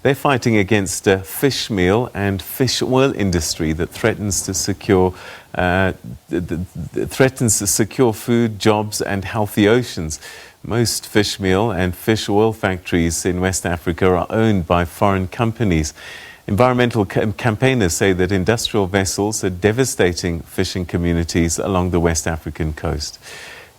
They're fighting against a fish meal and fish oil industry that threatens to secure food, jobs and healthy oceans. Most fish meal and fish oil factories in West Africa are owned by foreign companies. Environmental campaigners say that industrial vessels are devastating fishing communities along the West African coast.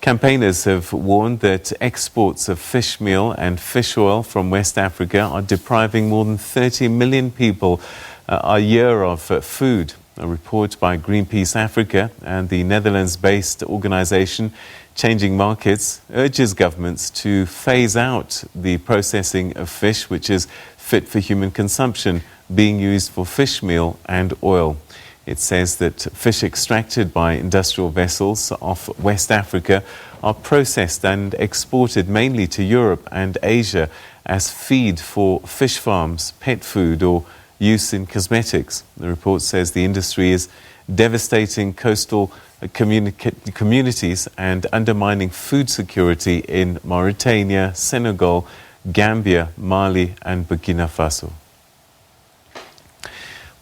Campaigners have warned that exports of fish meal and fish oil from West Africa are depriving more than 30 million people a year of food. A report by Greenpeace Africa and the Netherlands-based organisation Changing Markets urges governments to phase out the processing of fish which is fit for human consumption, being used for fish meal and oil. It says that fish extracted by industrial vessels off West Africa are processed and exported mainly to Europe and Asia as feed for fish farms, pet food or use in cosmetics. The report says the industry is devastating coastal communities and undermining food security in Mauritania, Senegal, Gambia, Mali and Burkina Faso.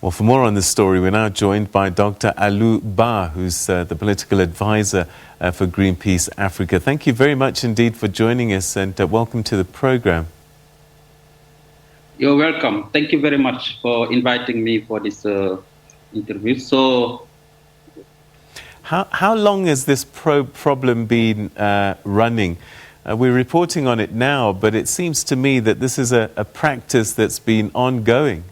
Well, for more on this story, we're now joined by Dr. Aliou Ba, who's the Political Advisor for Greenpeace Africa. Thank you very much indeed for joining us and welcome to the program. You're welcome. Thank you very much for inviting me for this interview. So, how long has this problem been running? We're reporting on it now, but it seems to me that this is a practice that's been ongoing.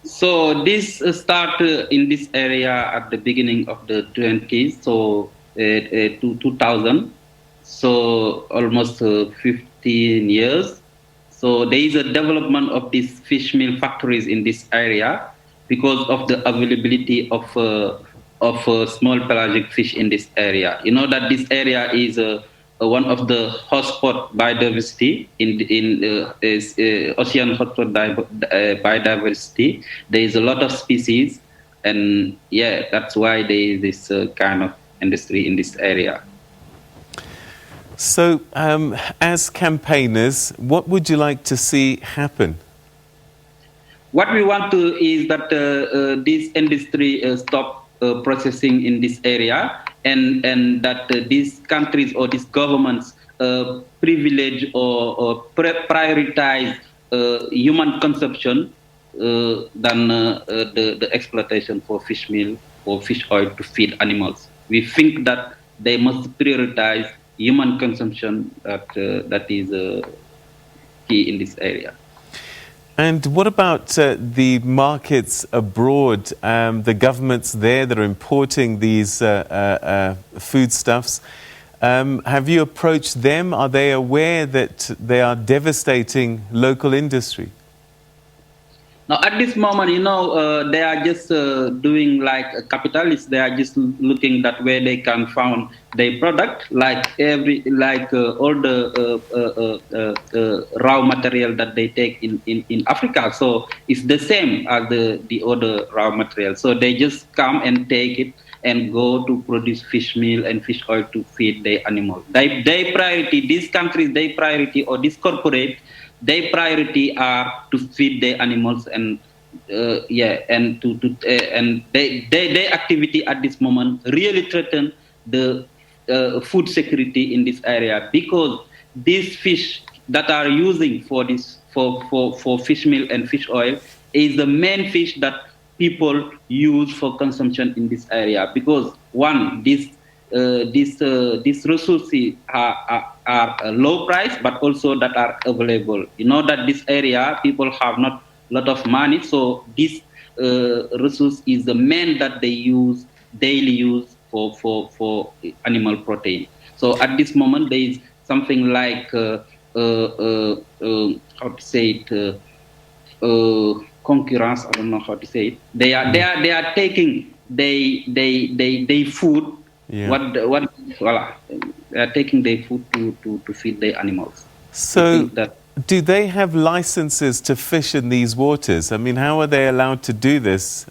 So this started in this area at the beginning of the 20s, so 2000, so almost 15 years. So there is a development of these fish meal factories in this area because of the availability of small pelagic fish in this area. You know that this area is one of the hotspot biodiversity in ocean hotspot biodiversity. There is a lot of species, and yeah, that's why there is this kind of industry in this area. So, as campaigners, what would you like to see happen? What we want to is that this industry stop processing in this area, and that these countries or these governments privilege or prioritize human consumption than the exploitation for fish meal or fish oil to feed animals. We think that they must prioritize human consumption that is key in this area. And what about the markets abroad, the governments there that are importing these foodstuffs? Have you approached them? Are they aware that they are devastating local industry? Now, at this moment, you know, they are just doing like capitalists. They are just looking that where they can find their product, like all the raw material that they take in Africa. So it's the same as the other raw material. So they just come and take it and go to produce fish meal and fish oil to feed their animals. Their priority, these countries, their priority, or this corporate, their priority are to feed their animals and and their activity at this moment really threaten the food security in this area, because these fish that are using for this for fish meal and fish oil is the main fish that people use for consumption in this area, because one, these resources are low price, but also that are available. You know that this area people have not a lot of money, so this resource is the main that they use daily use for animal protein. So at this moment there is something like how to say it, concurrence. I don't know how to say it. They are taking they food. Yeah. They are taking their food to feed their animals. So, do they have licenses to fish in these waters? I mean, how are they allowed to do this?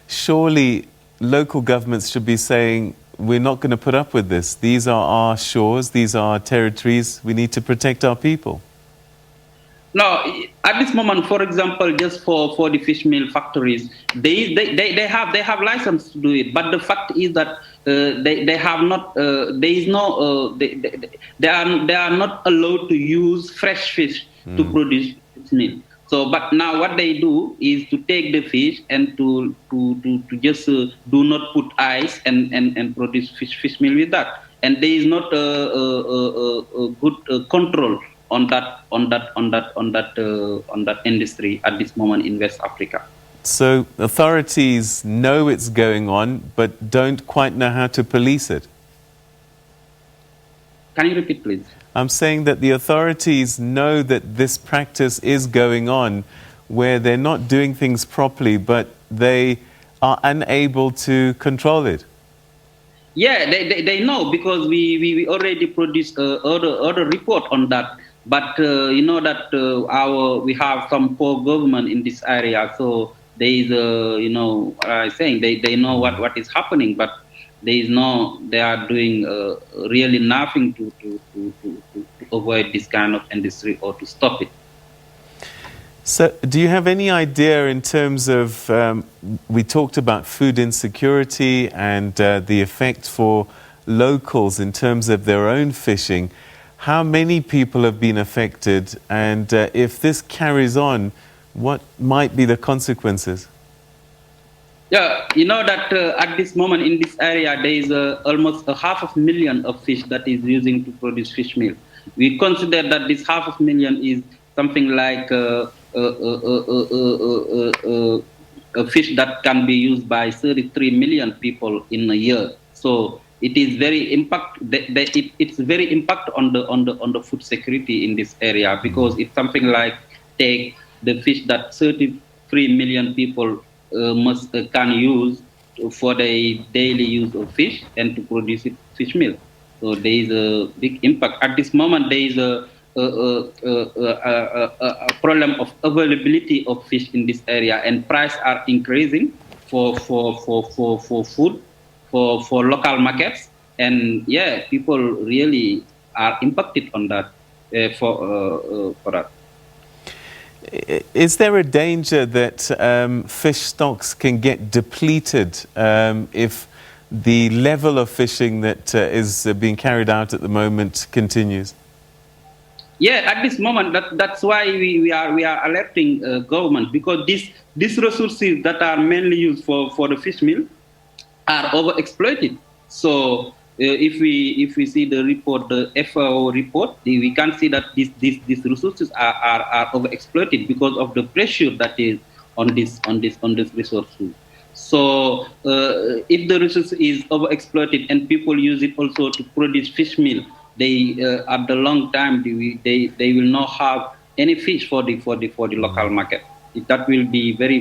Surely local governments should be saying, we're not going to put up with this. These are our shores, these are our territories, we need to protect our people. No, at this moment, for example, just for the fish meal factories, they have license to do it. But the fact is that they have not. There is no. They are not allowed to use fresh fish to produce fish meal. So, but now what they do is to take the fish and to just do not put ice and produce fish meal with that. And there is not a good control on that industry at this moment in West Africa. So authorities know it's going on, but don't quite know how to police it. Can you repeat, please? I'm saying that the authorities know that this practice is going on, where they're not doing things properly, but they are unable to control it. Yeah, they know, because we already produced other report on that. But you know that we have some poor government in this area, so there is you know what I'm saying, they know what is happening, but they are doing really nothing to avoid this kind of industry or to stop it. So do you have any idea in terms of, we talked about food insecurity and the effect for locals in terms of their own fishing, how many people have been affected, and if this carries on, what might be the consequences? Yeah, you know that at this moment in this area, there is almost 500,000 of fish that is using to produce fish meal. We consider that this 500,000 is something like a fish that can be used by 33 million people in a year. So it is very it's very impact on the food security in this area, because it's something like take the fish that 33 million people can use for the daily use of fish and to produce fish meal. So there is a big impact. At this moment, there is a problem of availability of fish in this area, and prices are increasing for food, for local markets, and yeah, people really are impacted on that for that. Is there a danger that fish stocks can get depleted if the level of fishing that is being carried out at the moment continues? Yeah, at this moment, that's why we are alerting government, because these resources that are mainly used for the fish meal are overexploited. So if we see the report, the FAO report, we can see that these resources are overexploited because of the pressure that is on this resources. So if the resource is overexploited and people use it also to produce fish meal, they at the long time they will not have any fish for the local market. That will be very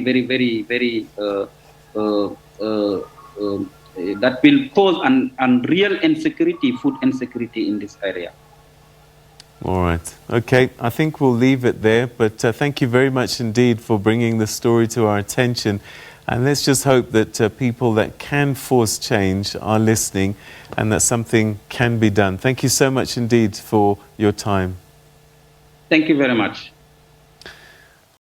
that will cause an real insecurity, food insecurity in this area. All right. Okay, I think we'll leave it there, but thank you very much indeed for bringing the story to our attention. And let's just hope that people that can force change are listening and that something can be done. Thank you so much indeed for your time. Thank you very much.